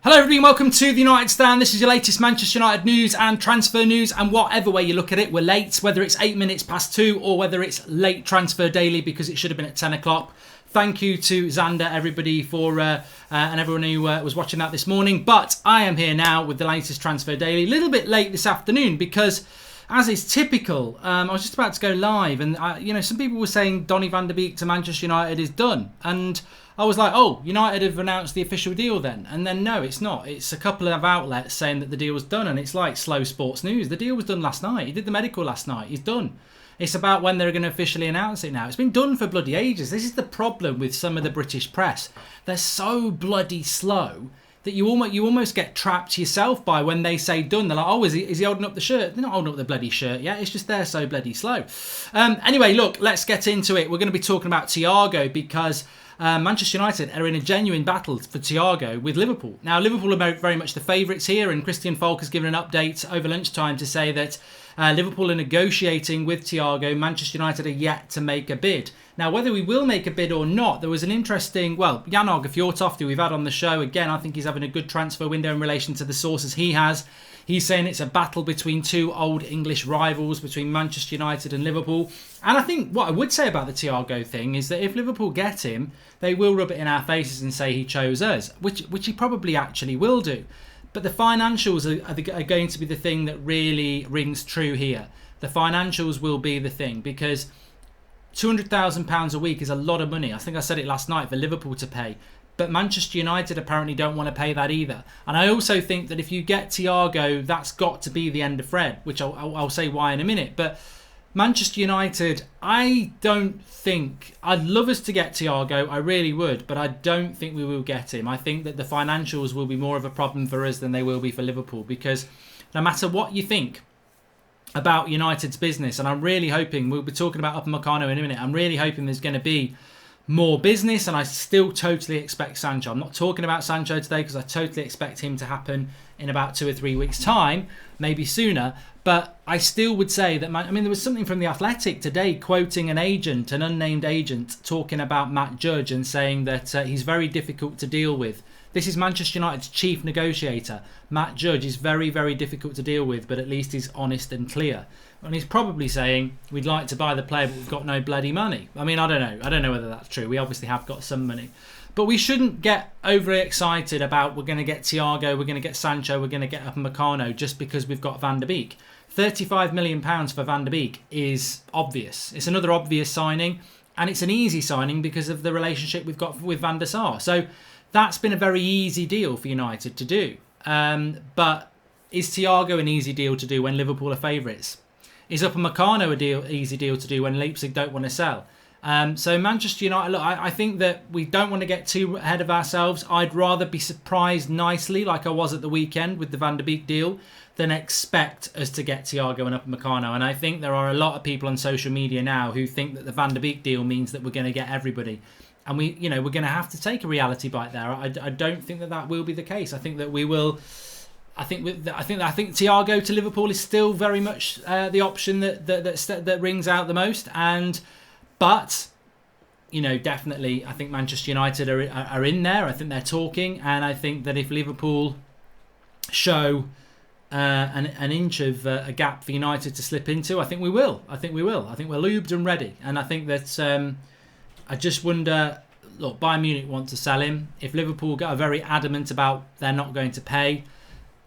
Hello everybody and welcome to the United Stand. This is your latest Manchester United news and transfer news, and whatever way you look at it, we're late, whether it's 8 minutes past 2 or whether it's late transfer daily because it should have been at 10 o'clock. Thank you to Xander, everybody, for and everyone who was watching that this morning. But I am here now with the latest transfer daily. A little bit late this afternoon because, as is typical, I was just about to go live, and some people were saying Donny van de Beek to Manchester United is done, and I was like, oh, United have announced the official deal then. And then no, it's not. It's a couple of outlets saying that the deal was done, and it's like slow sports news. The deal was done last night. He did the medical last night. He's done. It's about when they're going to officially announce it now. It's been done for bloody ages. This is the problem with some of the British press. They're so bloody slow that you almost get trapped yourself by when they say done. They're like, oh, is he holding up the shirt? They're not holding up the bloody shirt yet. It's just they're so bloody slow. Anyway, look, let's get into it. We're going to be talking about Thiago because Manchester United are in a genuine battle for Thiago with Liverpool. Now, Liverpool are very much the favourites here, and Christian Falk has given an update over lunchtime to say that Liverpool are negotiating with Thiago. Manchester United are yet to make a bid. Now, whether we will make a bid or not, there was an interesting, Jan Fjortoft, who we've had on the show, again, I think he's having a good transfer window in relation to the sources he has. He's saying it's a battle between two old English rivals, between Manchester United and Liverpool. And I think what I would say about the Thiago thing is that if Liverpool get him, they will rub it in our faces and say he chose us, which he probably actually will do. But the financials are going to be the thing that really rings true here. The financials will be the thing, because £200,000 a week is a lot of money. I think I said it last night for Liverpool to pay. But Manchester United apparently don't want to pay that either. And I also think that if you get Thiago, that's got to be the end of Fred, which I'll say why in a minute. But Manchester United, I'd love us to get Thiago, I really would, but I don't think we will get him. I think that the financials will be more of a problem for us than they will be for Liverpool, because no matter what you think about United's business, and I'm really hoping, we'll be talking about Upamecano in a minute, I'm really hoping there's going to be more business, and I still totally expect Sancho. I'm not talking about Sancho today because I totally expect him to happen in about 2 or 3 weeks' time, maybe sooner. But I still would say that, there was something from The Athletic today quoting an unnamed agent, talking about Matt Judge and saying that he's very difficult to deal with. This is Manchester United's chief negotiator. Matt Judge is very, very difficult to deal with, but at least he's honest and clear. And he's probably saying, we'd like to buy the player, but we've got no bloody money. I don't know. I don't know whether that's true. We obviously have got some money. But we shouldn't get overly excited about we're going to get Thiago, we're going to get Sancho, we're going to get Upamecano just because we've got Van de Beek. £35 million for Van de Beek is obvious. It's another obvious signing, and it's an easy signing because of the relationship we've got with Van der Sar. So that's been a very easy deal for United to do. But is Thiago an easy deal to do when Liverpool are favourites? Is Upamecano easy deal to do when Leipzig don't want to sell? So Manchester United, look, I think that we don't want to get too ahead of ourselves. I'd rather be surprised nicely like I was at the weekend with the Van de Beek deal than expect us to get Thiago and Upamecano. And I think there are a lot of people on social media now who think that the Van de Beek deal means that we're going to get everybody. And we're going to have to take a reality bite there. I don't think that will be the case. I think that we will. I think Thiago to Liverpool is still very much the option that rings out the most. But definitely, I think Manchester United are in there. I think they're talking, and I think that if Liverpool show an inch of a gap for United to slip into, I think we will. I think we're lubed and ready, and I think that I just wonder. Look, Bayern Munich want to sell him. If Liverpool are very adamant about they're not going to pay,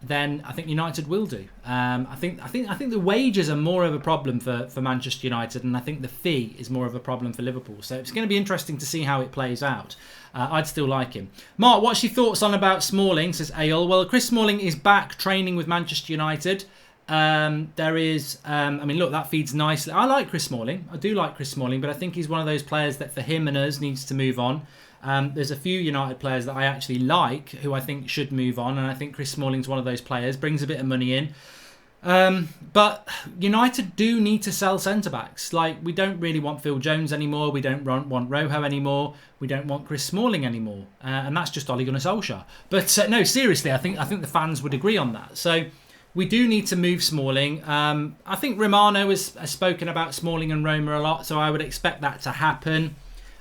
then I think United will do. I think the wages are more of a problem for Manchester United, and I think the fee is more of a problem for Liverpool. So it's going to be interesting to see how it plays out. I'd still like him. Mark, what's your thoughts on about Smalling? Says Ayol. Well, Chris Smalling is back training with Manchester United. There is, look, that feeds nicely. I like Chris Smalling. I do like Chris Smalling, but I think he's one of those players that for him and us needs to move on. There's a few United players that I actually like who I think should move on, and I think Chris Smalling's one of those players, brings a bit of money in. But United do need to sell centre-backs. Like, we don't really want Phil Jones anymore, we don't want Rojo anymore, we don't want Chris Smalling anymore, and that's just Ole Gunnar Solskjaer. But no, seriously, I think the fans would agree on that. So we do need to move Smalling. I think Romano has spoken about Smalling and Roma a lot, so I would expect that to happen.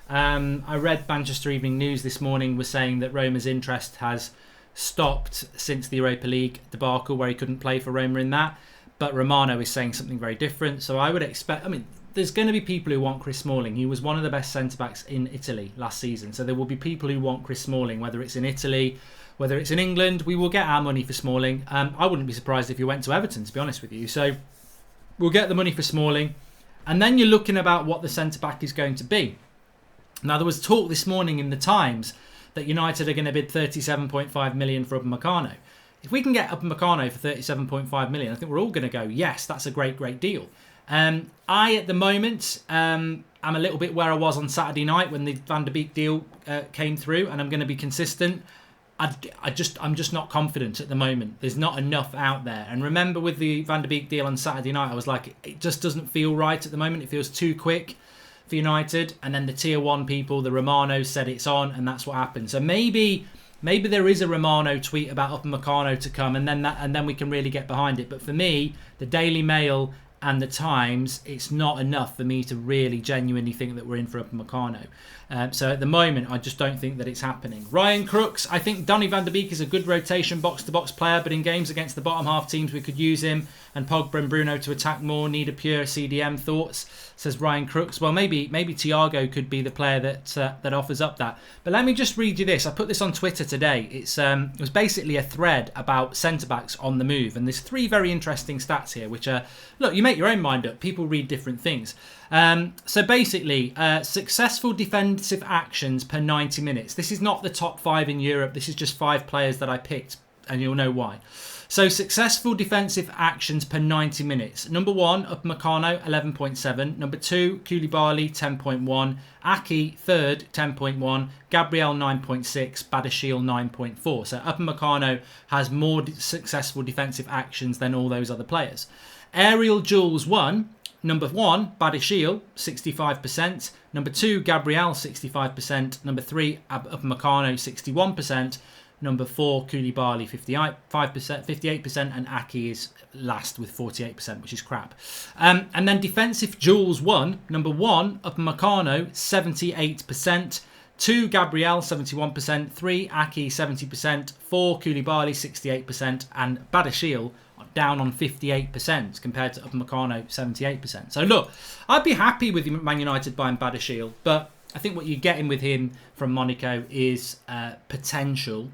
I read Manchester Evening News this morning was saying that Roma's interest has stopped since the Europa League debacle where he couldn't play for Roma in that. But Romano is saying something very different. So I would expect, there's going to be people who want Chris Smalling. He was one of the best centre-backs in Italy last season. So there will be people who want Chris Smalling, whether it's in Italy, whether it's in England. We will get our money for Smalling. I wouldn't be surprised if he went to Everton, to be honest with you. So we'll get the money for Smalling. And then you're looking about what the centre-back is going to be. Now, there was talk this morning in the Times that United are going to bid 37.5 million for Upamecano. If we can get Upamecano for 37.5 million, I think we're all going to go, yes, that's a great, great deal. I, at the moment, am a little bit where I was on Saturday night when the Van der Beek deal came through, and I'm going to be consistent. I'm just not confident at the moment. There's not enough out there. And remember, with the Van der Beek deal on Saturday night, I was like, it just doesn't feel right at the moment. It feels too quick for United. And then the tier 1 people, the Romanos, said it's on, and that's what happened. So maybe there is a Romano tweet about Upamecano to come, and then we can really get behind it. But for me, the Daily Mail and the Times, it's not enough for me to really genuinely think that we're in for Upamecano. So at the moment, I just don't think that it's happening. Ryan Crooks, I think Donny van der Beek is a good rotation box-to-box player, but in games against the bottom half teams, we could use him and Pogba and Bruno to attack more. Need a pure CDM. Thoughts, says Ryan Crooks. Well, maybe Thiago could be the player that offers up that. But let me just read you this. I put this on Twitter today. It was basically a thread about centre-backs on the move. And there's 3 very interesting stats here, which are, look, you make your own mind up. People read different things. So basically, successful defensive actions per 90 minutes. This is not the top 5 in Europe. This is just 5 players that I picked, and you'll know why. So successful defensive actions per 90 minutes. Number 1, Upamecano, 11.7. Number 2, Koulibaly, 10.1. Aki, third, 10.1. Gabriel, 9.6. Badiashile, 9.4. So Upamecano has more successful defensive actions than all those other players. Aerial duels 1. Number 1, Badiashile, 65%. Number 2, Gabriel, 65%. Number 3, Upamecano, 61%. Number 4, Koulibaly, 58%. And Aki is last with 48%, which is crap. And then defensive duels 1. Number 1, Upamecano, 78%. 2, Gabriel, 71%. 3, Aki, 70%. 4, Koulibaly, 68%. And Badiashile down on 58% compared to Upamecano, 78%. So look, I'd be happy with Man United buying Badiashile, but I think what you're getting with him from Monaco is potential.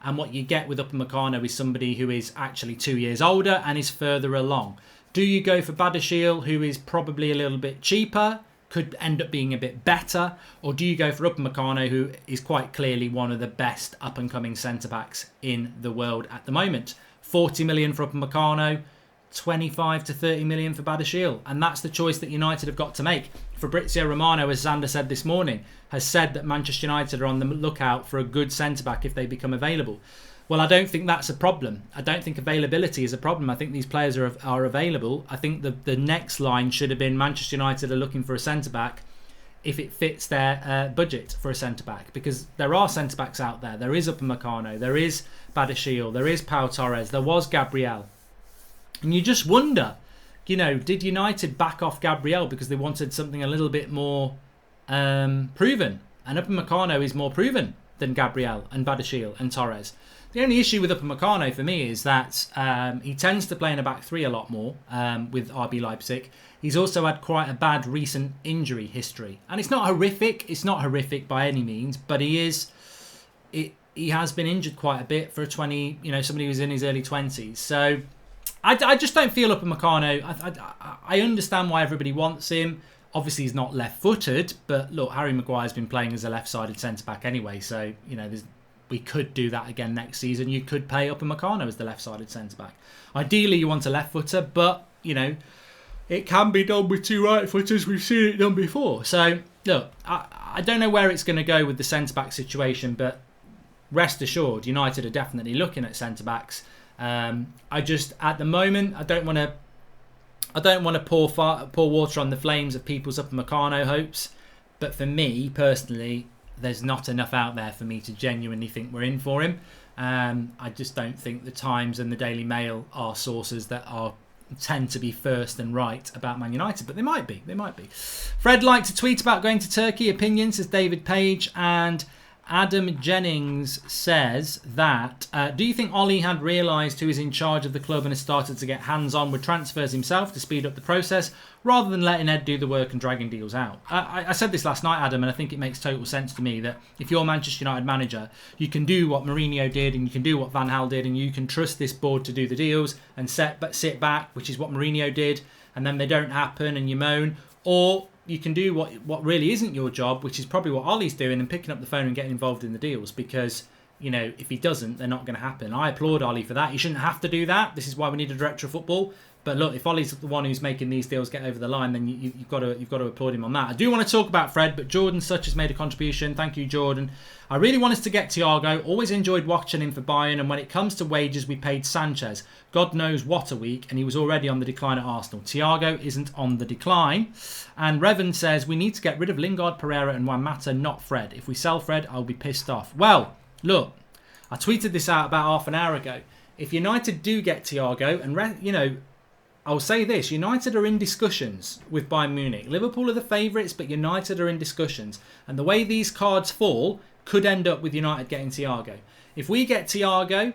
And what you get with Upamecano is somebody who is actually 2 years older and is further along. Do you go for Badiashile, who is probably a little bit cheaper, could end up being a bit better? Or do you go for Upamecano, who is quite clearly one of the best up-and-coming centre-backs in the world at the moment? 40 million for Upamecano, 25 to 30 million for Badiashile. And that's the choice that United have got to make. Fabrizio Romano, as Xander said this morning, has said that Manchester United are on the lookout for a good centre-back if they become available. Well, I don't think that's a problem. I don't think availability is a problem. I think these players are available. I think the next line should have been Manchester United are looking for a centre-back if it fits their budget for a centre-back. Because there are centre-backs out there. There is Upamecano, there is Badiashile, there is Pau Torres, there was Gabriel. And you just wonder, did United back off Gabriel because they wanted something a little bit more proven? And Upamecano is more proven than Gabriel and Badiashile and Torres. The only issue with Upamecano for me is that he tends to play in a back 3 a lot more with RB Leipzig. He's also had quite a bad recent injury history. And it's not horrific. It's not horrific by any means, but he has been injured quite a bit for somebody who's in his early 20s. So I just don't feel Upamecano. I understand why everybody wants him. Obviously, he's not left-footed, but look, Harry Maguire's been playing as a left-sided centre-back anyway, so, we could do that again next season. You could pay Upamecano as the left-sided centre-back. Ideally, you want a left-footer, but, it can be done with 2 right-footers. We've seen it done before. So, look, I don't know where it's going to go with the centre-back situation, but rest assured, United are definitely looking at centre-backs. At the moment, I don't want to pour water on the flames of people's Upamecano hopes, but for me personally, there's not enough out there for me to genuinely think we're in for him. I just don't think the Times and the Daily Mail are sources that tend to be first and right about Man United, but they might be. Fred liked to tweet about going to Turkey. Opinion, says David Page, and Adam Jennings says that, do you think Ollie had realised who is in charge of the club and has started to get hands-on with transfers himself to speed up the process, rather than letting Ed do the work and dragging deals out? I said this last night, Adam, and I think it makes total sense to me that if you're Manchester United manager, you can do what Mourinho did and you can do what Van Gaal did, and you can trust this board to do the deals and sit back, which is what Mourinho did, and then they don't happen and you moan. Or you can do what really isn't your job, which is probably what Ollie's doing, and picking up the phone and getting involved in the deals, because, you know, if he doesn't, they're not going to happen. I applaud Ollie for that. He shouldn't have to do that. This is why we need a director of football. But look, if Ollie's the one who's making these deals get over the line, then you've got to applaud him on that. I do want to talk about Fred, but Jordan Such has made a contribution. Thank you, Jordan. I really want us to get Thiago. Always enjoyed watching him for Bayern, and when it comes to wages, we paid Sanchez. God knows what a week, and he was already on the decline at Arsenal. Thiago isn't on the decline. And Revan says, we need to get rid of Lingard, Pereira and Juan Mata, not Fred. If we sell Fred, I'll be pissed off. Well, look, I tweeted this out about half an hour ago. If United do get Thiago, and, you know, I'll say this, United are in discussions with Bayern Munich. Liverpool are the favourites, but United are in discussions. And the way these cards fall could end up with United getting Thiago. If we get Thiago,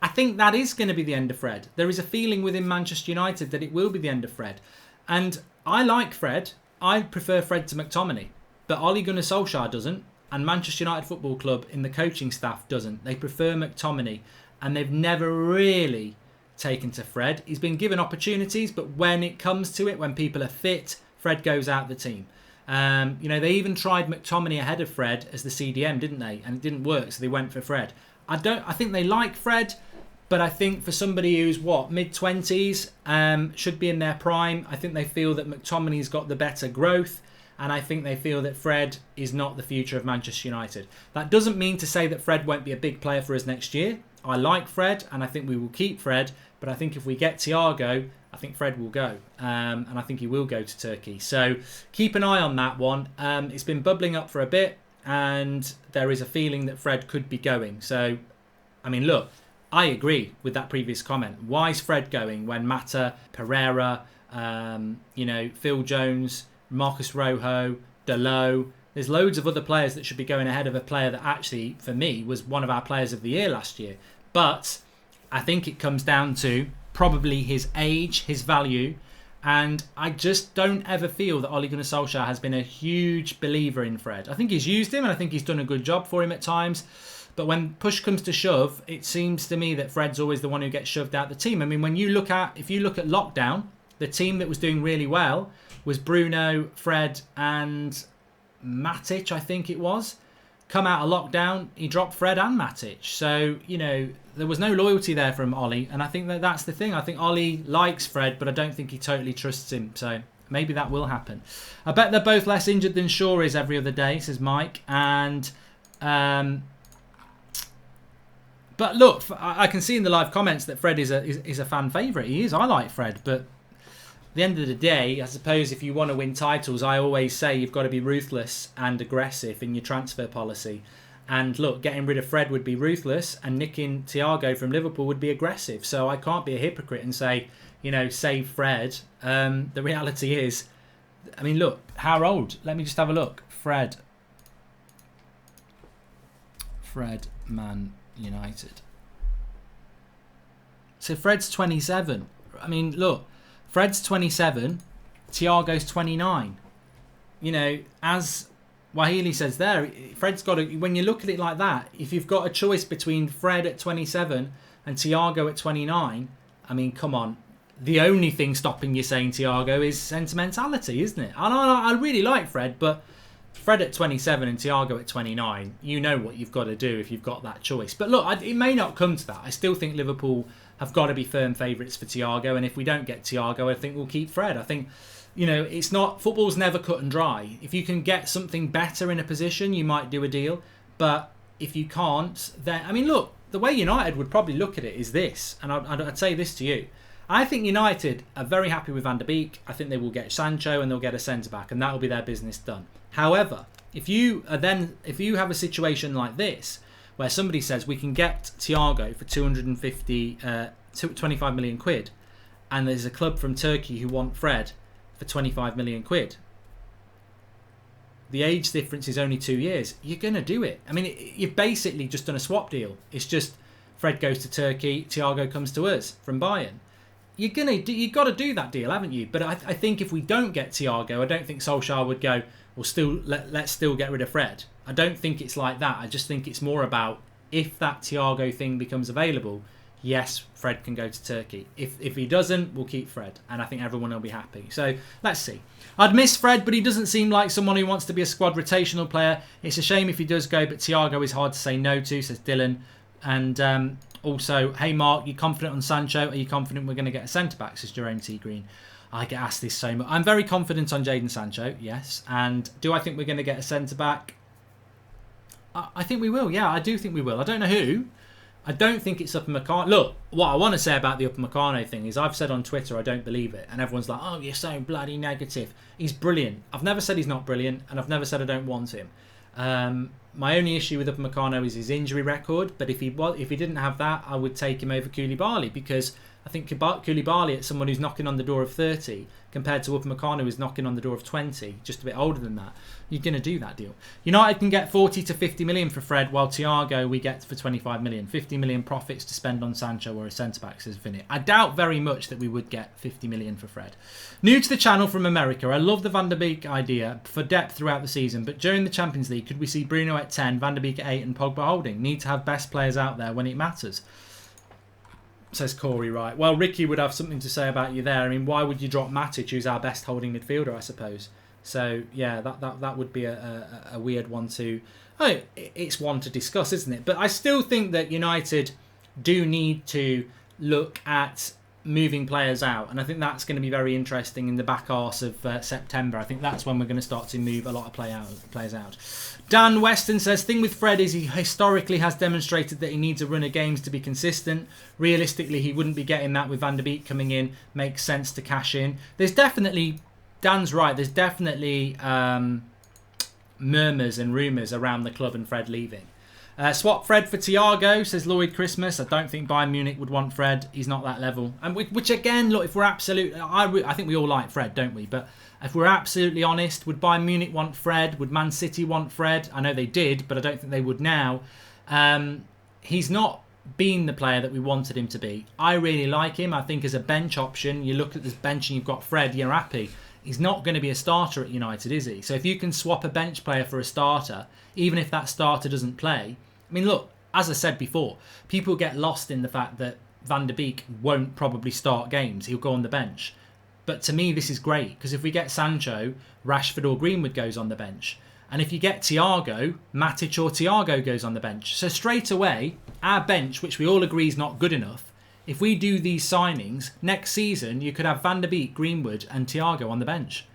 I think that is going to be the end of Fred. There is a feeling within Manchester United that it will be the end of Fred. And I like Fred. I prefer Fred to McTominay. But Ole Gunnar Solskjaer doesn't. And Manchester United Football Club in the coaching staff doesn't. They prefer McTominay. And they've never really taken to Fred. He's been given opportunities, but when it comes to it, when people are fit, Fred goes out the team. You know, they even tried McTominay ahead of Fred as the CDM, didn't they? And it didn't work, so they went for Fred. I think they like Fred, but I think for somebody who's mid-20s, should be in their prime, I think they feel that McTominay's got the better growth, and I think they feel that Fred is not the future of Manchester United. That doesn't mean to say that Fred won't be a big player for us next year. I like Fred, and I think we will keep Fred. But I think if we get Thiago, I think Fred will go. And I think he will go to Turkey. So keep an eye on that one. It's been bubbling up for a bit. And there is a feeling that Fred could be going. So, I mean, look, I agree with that previous comment. Why is Fred going when Mata, Pereira, you know, Phil Jones, Marcus Rojo, Dalot, there's loads of other players that should be going ahead of a player that actually, for me, was one of our players of the year last year. But I think it comes down to probably his age, his value, and I just don't ever feel that Ole Gunnar Solskjaer has been a huge believer in Fred. I think he's used him, and I think he's done a good job for him at times, but when push comes to shove, it seems to me that Fred's always the one who gets shoved out the team. I mean, if you look at lockdown, the team that was doing really well was Bruno, Fred, and Matic, I think it was. Come out of lockdown, he dropped Fred and Matic. So, you know, there was no loyalty there from Ollie. And I think that's the thing. I think Ollie likes Fred, but I don't think he totally trusts him. So maybe that will happen. I bet they're both less injured than Shaw is every other day, says Mike. And, but look, I can see in the live comments that Fred is a fan favourite. He is. I like Fred, but at the end of the day, I suppose if you want to win titles, I always say you've got to be ruthless and aggressive in your transfer policy. And look, getting rid of Fred would be ruthless, and nicking Thiago from Liverpool would be aggressive. So I can't be a hypocrite and say, you know, save Fred. The reality is, I mean, look, how old? Let me just have a look. Fred, Man United. So Fred's 27. I mean, look. Fred's 27, Thiago's 29. You know, as Wahili says there, Fred's got to, when you look at it like that, if you've got a choice between Fred at 27 and Thiago at 29, I mean, come on. The only thing stopping you saying Thiago is sentimentality, isn't it? I really like Fred, but Fred at 27 and Thiago at 29, you know what you've got to do if you've got that choice. But look, it may not come to that. I still think Liverpool have got to be firm favourites for Thiago, and if we don't get Thiago, I think we'll keep Fred. I think, you know, it's not, football's never cut and dry. If you can get something better in a position, you might do a deal, but if you can't, then, I mean, look, the way United would probably look at it is this, and I'd say this to you. I think United are very happy with Van der Beek. I think they will get Sancho and they'll get a centre-back, and that will be their business done. However, if you have a situation like this, where somebody says we can get Thiago for 25 million quid, and there's a club from Turkey who want Fred for 25 million quid, the age difference is only 2 years, you're going to do it. I mean, you've basically just done a swap deal. It's just Fred goes to Turkey, Thiago comes to us from Bayern. You've got to do that deal, haven't you? But I think if we don't get Thiago, I don't think Solskjaer would go, well, let's still get rid of Fred. I don't think it's like that. I just think it's more about if that Thiago thing becomes available, yes, Fred can go to Turkey. If he doesn't, we'll keep Fred. And I think everyone will be happy. So let's see. I'd miss Fred, but he doesn't seem like someone who wants to be a squad rotational player. It's a shame if he does go, but Thiago is hard to say no to, says Dylan. And also, hey Mark, you confident on Sancho? Are you confident we're going to get a centre-back, says Jerome T. Green. I get asked this so much. I'm very confident on Jadon Sancho, yes. And do I think we're going to get a centre-back? I think we will, yeah, I do think we will. I don't know who. I don't think it's Upamecano. Look, what I want to say about the Upamecano thing is I've said on Twitter I don't believe it. And everyone's like, oh, you're so bloody negative. He's brilliant. I've never said he's not brilliant. And I've never said I don't want him. My only issue with Upamecano is his injury record. But if he didn't have that, I would take him over Koulibaly. Because I think Koulibaly, it's someone who's knocking on the door of 30 compared to Upamecano, who's knocking on the door of 20, just a bit older than that. You're going to do that deal. United can get 40 to 50 million for Fred, while Thiago we get for 25 million. 50 million profits to spend on Sancho or a centre-back, says Vinny. I doubt very much that we would get 50 million for Fred. New to the channel from America. I love the Van der Beek idea for depth throughout the season, but during the Champions League, could we see Bruno at 10, Van der Beek at 8 and Pogba holding? Need to have best players out there when it matters, says Corey Wright. Well, Ricky would have something to say about you there. I mean, why would you drop Matic, who's our best holding midfielder, I suppose? So, yeah, that would be a weird one to... Oh, it's one to discuss, isn't it? But I still think that United do need to look at moving players out. And I think that's going to be very interesting in the back arse of September. I think that's when we're going to start to move a lot of players out. Dan Weston says, thing with Fred is he historically has demonstrated that he needs a run of games to be consistent. Realistically, he wouldn't be getting that with Van der Beek coming in. Makes sense to cash in. There's definitely... Dan's right. There's definitely murmurs and rumours around the club and Fred leaving. Swap Fred for Thiago, says Lloyd Christmas. I don't think Bayern Munich would want Fred. He's not that level. And which again, look, if we're absolute, I think we all like Fred, don't we? But if we're absolutely honest, would Bayern Munich want Fred? Would Man City want Fred? I know they did, but I don't think they would now. He's not been the player that we wanted him to be. I really like him. I think as a bench option, you look at this bench and you've got Fred, you're happy. He's not going to be a starter at United, is he? So if you can swap a bench player for a starter, even if that starter doesn't play... I mean, look, as I said before, people get lost in the fact that Van der Beek won't probably start games. He'll go on the bench. But to me, this is great, because if we get Sancho, Rashford or Greenwood goes on the bench. And if you get Thiago, Matic or Thiago goes on the bench. So straight away, our bench, which we all agree is not good enough, if we do these signings, next season you could have Van der Beek, Greenwood and Thiago on the bench.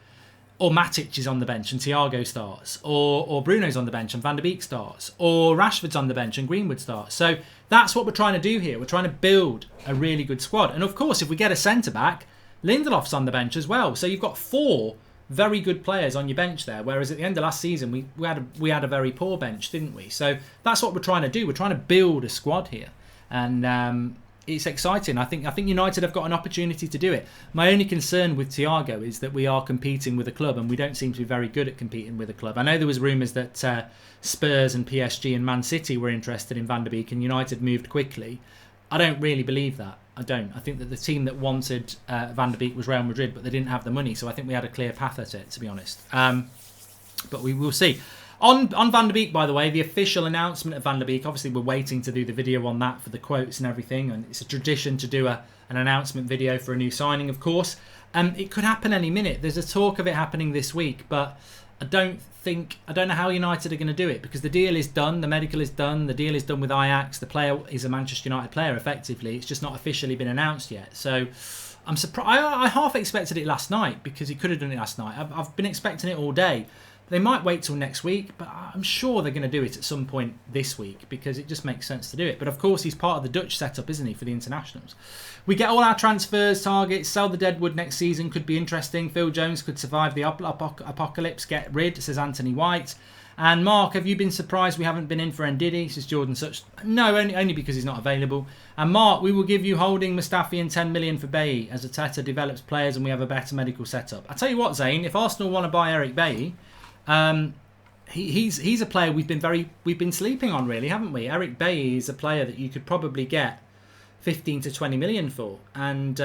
Or Matic is on the bench and Thiago starts. Or Bruno's on the bench and Van der Beek starts. Or Rashford's on the bench and Greenwood starts. So that's what we're trying to do here. We're trying to build a really good squad. And of course, if we get a centre-back, Lindelof's on the bench as well. So you've got 4 very good players on your bench there. Whereas at the end of last season, we had a very poor bench, didn't we? So that's what we're trying to do. We're trying to build a squad here. And... it's exciting. I think United have got an opportunity to do it. My only concern with Thiago is that we are competing with a club and we don't seem to be very good at competing with a club. I know there was rumours that Spurs and PSG and Man City were interested in Van der Beek and United moved quickly. I don't really believe that. I don't. I think that the team that wanted Van der Beek was Real Madrid, but they didn't have the money. So I think we had a clear path at it, to be honest. But we will see. On Van der Beek, by the way, the official announcement of Van der Beek, obviously we're waiting to do the video on that for the quotes and everything, and it's a tradition to do an announcement video for a new signing, of course. It could happen any minute. There's a talk of it happening this week, but I don't know how United are going to do it, because the deal is done, the medical is done, the deal is done with Ajax, the player is a Manchester United player, effectively. It's just not officially been announced yet. So I'm surprised. I half expected it last night, because he could have done it last night. I've been expecting it all day. They might wait till next week, but I'm sure they're going to do it at some point this week, because it just makes sense to do it. But of course, he's part of the Dutch setup, isn't he, for the internationals? We get all our transfers, targets, sell the Deadwood next season, could be interesting. Phil Jones could survive the apocalypse, get rid, says Anthony White. And Mark, have you been surprised we haven't been in for Ndidi, says Jordan Such? No, only because he's not available. And Mark, we will give you Holding, Mustafi and 10 million for Bailly as Arteta develops players and we have a better medical setup. I tell you what, Zane, if Arsenal want to buy Eric Bailly, he's a player we've been sleeping on, really, haven't we? Eric Bailly is a player that you could probably get 15 to 20 million for. And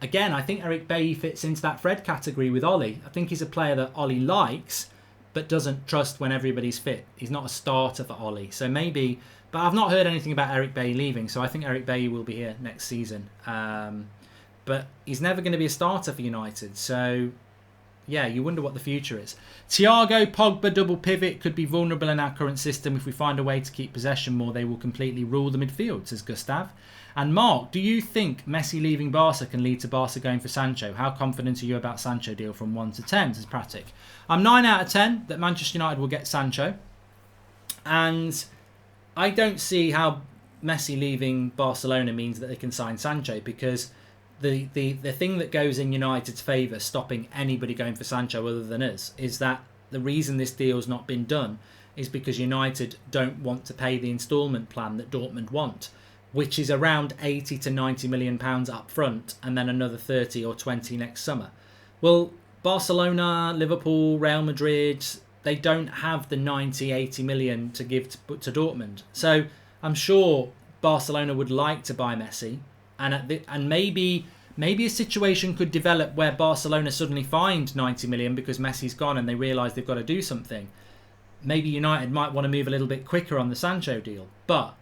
again, I think Eric Bailly fits into that Fred category with Ollie. I think he's a player that Ollie likes, but doesn't trust when everybody's fit. He's not a starter for Ollie. So maybe, but I've not heard anything about Eric Bailly leaving. So I think Eric Bailly will be here next season. But he's never going to be a starter for United. So yeah, you wonder what the future is. Thiago, Pogba, double pivot could be vulnerable in our current system. If we find a way to keep possession more, they will completely rule the midfield, says Gustav. And Mark, do you think Messi leaving Barca can lead to Barca going for Sancho? How confident are you about Sancho deal from 1 to 10, says Pratik? I'm 9 out of 10 that Manchester United will get Sancho. And I don't see how Messi leaving Barcelona means that they can sign Sancho, because the thing that goes in United's favour, stopping anybody going for Sancho other than us, is that the reason this deal's not been done is because United don't want to pay the instalment plan that Dortmund want, which is around 80 to 90 million pounds up front and then another 30 or 20 next summer. Well, Barcelona, Liverpool, Real Madrid, they don't have the 90, 80 million to give to Dortmund. So I'm sure Barcelona would like to buy Messi. And maybe a situation could develop where Barcelona suddenly find 90 million because Messi's gone and they realise they've got to do something. Maybe United might want to move a little bit quicker on the Sancho deal. But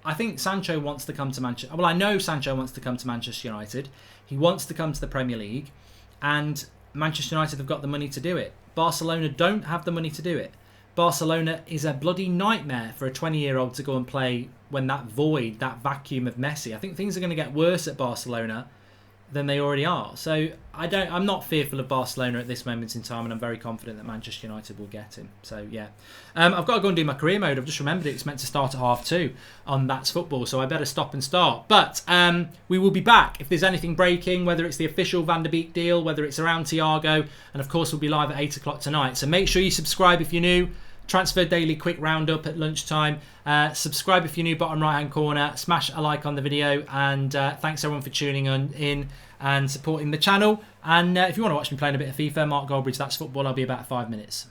I think Sancho wants to come to Manchester. Well, I know Sancho wants to come to Manchester United. He wants to come to the Premier League. And Manchester United have got the money to do it. Barcelona don't have the money to do it. Barcelona is a bloody nightmare for a 20-year-old to go and play when that void, that vacuum of Messi. I think things are going to get worse at Barcelona than they already are. So I'm not fearful of Barcelona at this moment in time, and I'm very confident that Manchester United will get him. So yeah, I've got to go and do my career mode. I've just remembered it's meant to start at 2:30 on That's Football, so I better stop and start. But we will be back if there's anything breaking, whether it's the official Van der Beek deal, whether it's around Thiago, and of course we'll be live at 8 o'clock tonight. So make sure you subscribe if you're new. Transfer Daily quick roundup at lunchtime. Subscribe if you're new, bottom right hand corner. Smash a like on the video, and thanks everyone for tuning in and supporting the channel. And if you want to watch me playing a bit of FIFA, Mark Goldbridge, That's Football. I'll be about 5 minutes.